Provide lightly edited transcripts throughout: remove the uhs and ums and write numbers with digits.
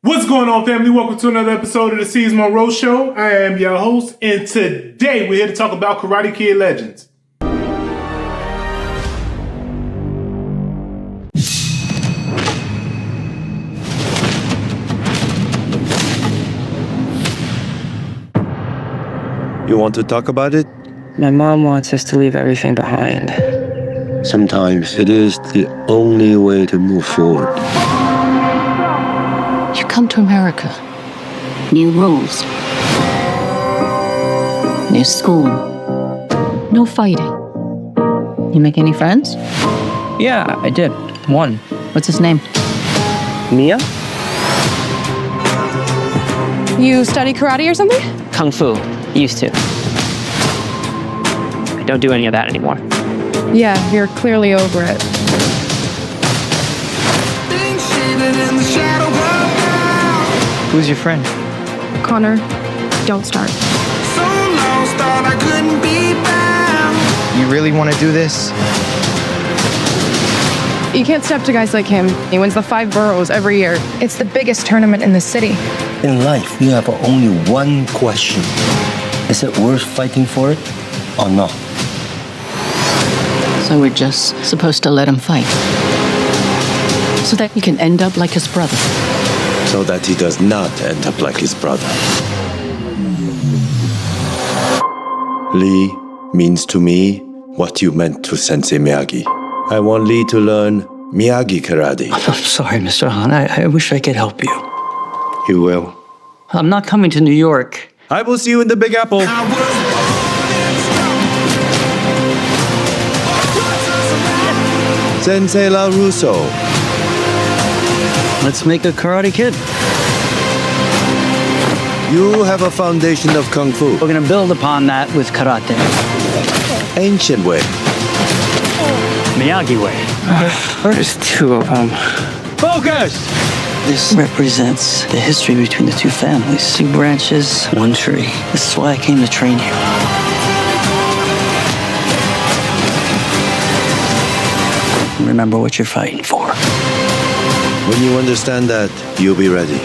What's going on, family? Welcome to another episode of the C's Monroe Show. I am your host, and today we're here to talk about Karate Kid Legends. You want to talk about it? My mom wants us to leave everything behind. Sometimes it is the only way to move forward. You come to America. New rules. New school. No fighting. You make any friends? Yeah, I did. One. What's his name? Mia? You study karate or something? Kung Fu. Used to. I don't do any of that anymore. Yeah, you're clearly over it. Who's your friend? Connor, don't start. You really want to do this? You can't step to guys like him. He wins the 5 boroughs every year. It's the biggest tournament in the city. In life, you have only one question. Is it worth fighting for it or not? So we're just supposed to let him fight. So that he can end up like his brother. So that he does not end up like his brother. Lee means to me what you meant to Sensei Miyagi. I want Lee to learn Miyagi karate. I'm sorry, Mr. Han. I wish I could help you. You will. I'm not coming to New York. I will see you in the Big Apple. Sensei LaRusso. Let's make a Karate Kid. You have a foundation of Kung Fu. We're gonna build upon that with karate. Ancient way. Miyagi way. There's 2 of them. Focus! This represents the history between the 2 families. 2 branches, 1 tree. This is why I came to train you. Remember what you're fighting for. When you understand that, you'll be ready.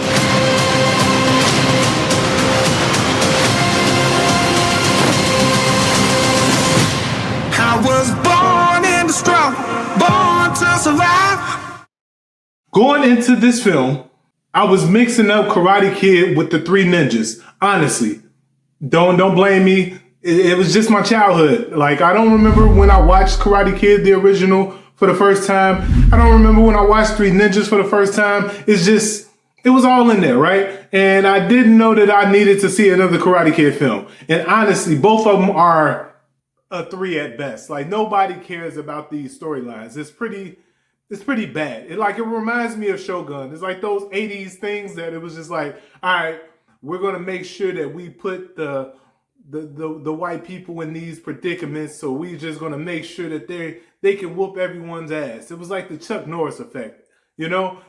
I was born in the struggle, born to survive. Going into this film, I was mixing up Karate Kid with the 3 Ninjas. Honestly, don't blame me. It was just my childhood. Like, I don't remember when I watched Karate Kid, the original, for the first time. I don't remember when I watched 3 Ninjas for the first time. It was all in there, right? And I didn't know that I needed to see another Karate Kid film. And honestly, both of them are a 3 at best. Like, nobody cares about these storylines. It's pretty bad. It reminds me of Shogun. It's like those 80s things that it was just like, all right, we're going to make sure that we put the white people in these predicaments, so we're just going to make sure that they can whoop everyone's ass. It was like the Chuck Norris effect, you know?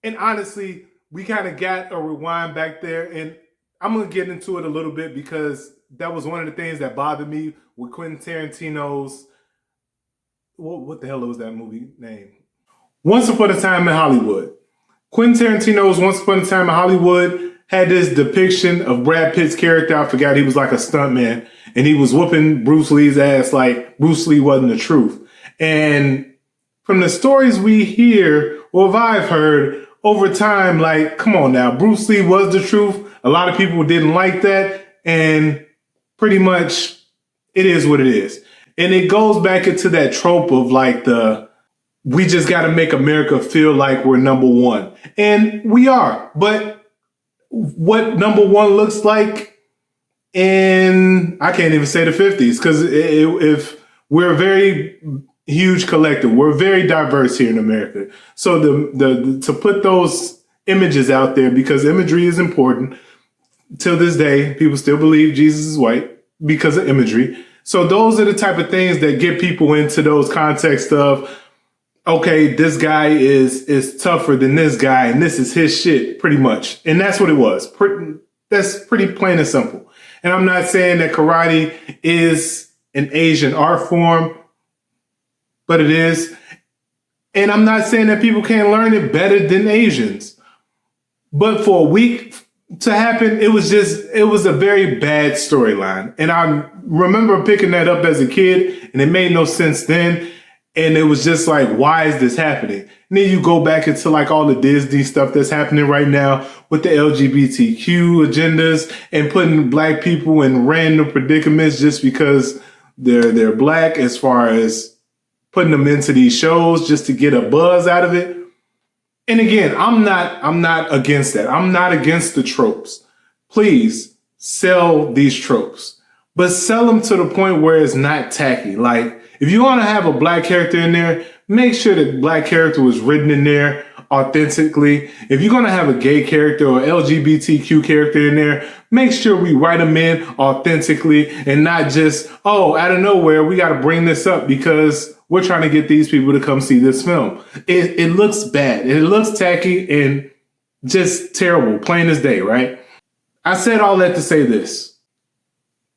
And honestly, we kind of got a rewind back there, and I'm going to get into it a little bit because that was one of the things that bothered me with Quentin Tarantino's, what the hell was that movie name? Once Upon a Time in Hollywood. Quentin Tarantino's Once Upon a Time in Hollywood had this depiction of Brad Pitt's character. I forgot he was like a stuntman, and he was whooping Bruce Lee's ass like Bruce Lee wasn't the truth. And from the stories we hear, or I've heard over time, like, come on now, Bruce Lee was the truth. A lot of people didn't like that, and pretty much it is what it is. And it goes back into that trope of like we just got to make America feel like we're number one. And we are, but what number one looks like in, I can't even say the 50s, because if we're a very huge collective, we're very diverse here in America. So to put those images out there, because imagery is important. Till this day, people still believe Jesus is white because of imagery. So those are the type of things that get people into those contexts of, okay, this guy is tougher than this guy, and this is his shit, pretty much. And that's what it was. That's pretty plain and simple. And I'm not saying that karate is an Asian art form, but it is. And I'm not saying that people can't learn it better than Asians. But for a week to happen, it was a very bad storyline. And I remember picking that up as a kid, and it made no sense then. And it was just like, why is this happening? And then you go back into like all the Disney stuff that's happening right now with the LGBTQ agendas and putting black people in random predicaments just because they're black, as far as putting them into these shows just to get a buzz out of it. And again, I'm not against that. I'm not against the tropes. Please sell these tropes, but sell them to the point where it's not tacky. Like, if you want to have a black character in there, make sure the black character was written in there authentically. If you're going to have a gay character or LGBTQ character in there, make sure we write them in authentically and not just, oh, out of nowhere, we got to bring this up because we're trying to get these people to come see this film. It looks bad. It looks tacky and just terrible, plain as day, right? I said all that to say this.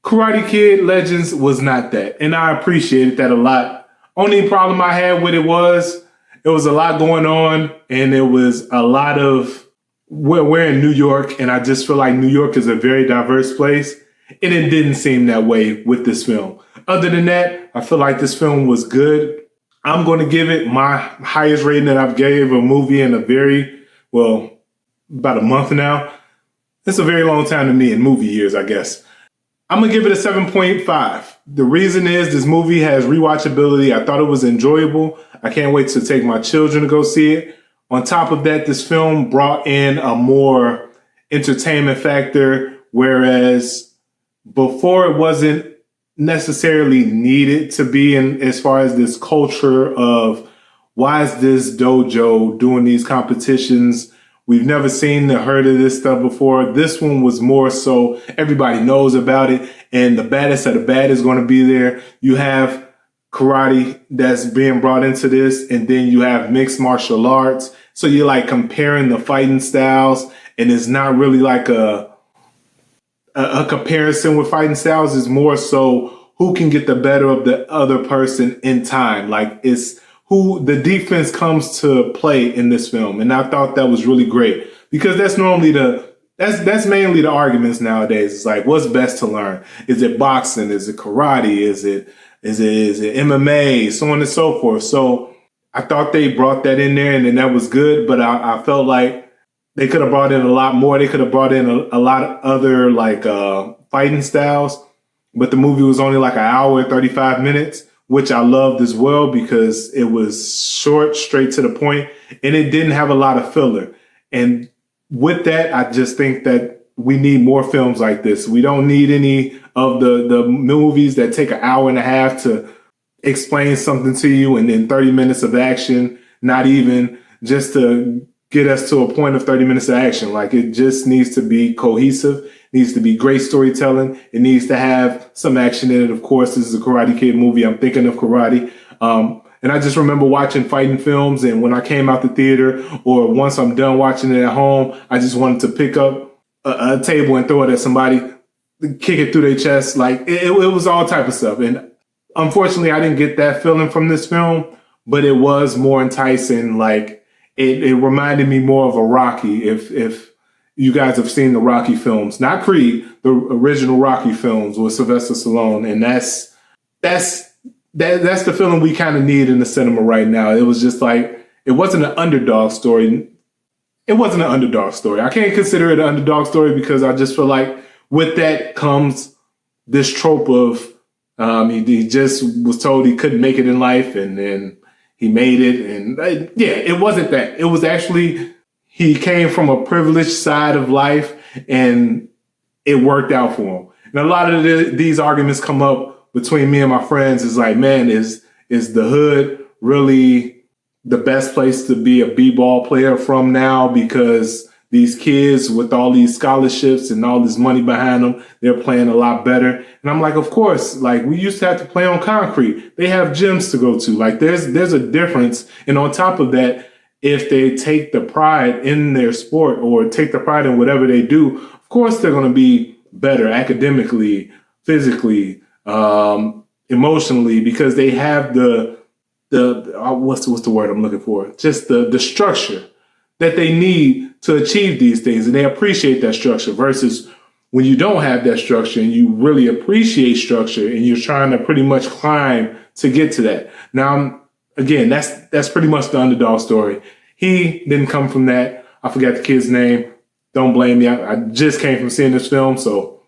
Karate Kid Legends was not that, and I appreciated that a lot. Only problem I had with it was a lot going on, and it was a lot of, we're in New York, and I just feel like New York is a very diverse place, and it didn't seem that way with this film. Other than that, I feel like this film was good. I'm going to give it my highest rating that I've gave a movie in about a month now. It's a very long time to me in movie years, I guess. I'm going to give it a 7.5. The reason is this movie has rewatchability. I thought it was enjoyable. I can't wait to take my children to go see it. On top of that, this film brought in a more entertainment factor, whereas before it wasn't necessarily needed to be in, as far as this culture of why is this dojo doing these competitions? We've never seen or heard of this stuff before. This one was more so everybody knows about it, and the baddest of the bad is going to be there. You have karate that's being brought into this, and then you have mixed martial arts. So you're like comparing the fighting styles, and it's not really like a comparison with fighting styles. It's more so who can get the better of the other person in time. Like, it's who the defense comes to play in this film. And I thought that was really great because that's normally that's mainly the arguments nowadays. It's like, what's best to learn? Is it boxing? Is it karate? Is it MMA? So on and so forth. So I thought they brought that in there, and then that was good. But I felt like they could have brought in a lot more. They could have brought in a lot of other like fighting styles. But the movie was only like an hour and 35 minutes. Which I loved as well because it was short, straight to the point, and it didn't have a lot of filler. And with that, I just think that we need more films like this. We don't need any of the movies that take an hour and a half to explain something to you and then 30 minutes of action, not even just to get us to a point of 30 minutes of action. Like, it just needs to be cohesive, needs to be great storytelling. It needs to have some action in it. Of course, this is a Karate Kid movie. I'm thinking of karate. And I just remember watching fighting films. And when I came out the theater, or once I'm done watching it at home, I just wanted to pick up a table and throw it at somebody, kick it through their chest. Like, it was all type of stuff. And unfortunately, I didn't get that feeling from this film, but it was more enticing. Like, it reminded me more of a Rocky. If you guys have seen the Rocky films, not Creed, the original Rocky films with Sylvester Stallone, and that's the feeling we kind of need in the cinema right now. It was just like, it wasn't an underdog story. It wasn't an underdog story. I can't consider it an underdog story because I just feel like with that comes this trope of he just was told he couldn't make it in life, and then he made it. And it wasn't that. It was actually, he came from a privileged side of life and it worked out for him. And a lot of these arguments come up between me and my friends. Is like, man, is the hood really the best place to be a b-ball player from now? Because these kids with all these scholarships and all this money behind them, they're playing a lot better. And I'm like, of course, like, we used to have to play on concrete. They have gyms to go to. Like, there's a difference. And on top of that, if they take the pride in their sport or take the pride in whatever they do, of course, they're going to be better academically, physically, emotionally, because they have the what's the word I'm looking for? Just the structure. that they need to achieve these things, and they appreciate that structure versus when you don't have that structure and you really appreciate structure and you're trying to pretty much climb to get to that. Now, again, that's pretty much the underdog story. He didn't come from that. I forgot the kid's name. Don't blame me. I just came from seeing this film, so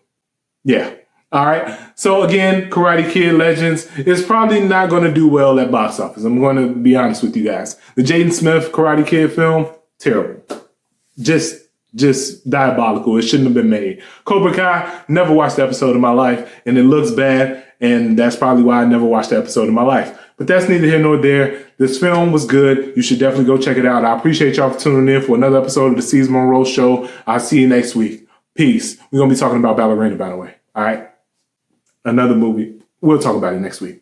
yeah. All right. So again, Karate Kid Legends is probably not going to do well at box office. I'm going to be honest with you guys. The Jaden Smith Karate Kid film, terrible. Just diabolical. It shouldn't have been made. Cobra Kai, never watched the episode in my life, and it looks bad, and that's probably why I never watched the episode in my life. But that's neither here nor there. This film was good. You should definitely go check it out. I appreciate y'all for tuning in for another episode of the Cesar Monroe Show. I'll see you next week. Peace. We're going to be talking about Ballerina, by the way. All right? Another movie. We'll talk about it next week.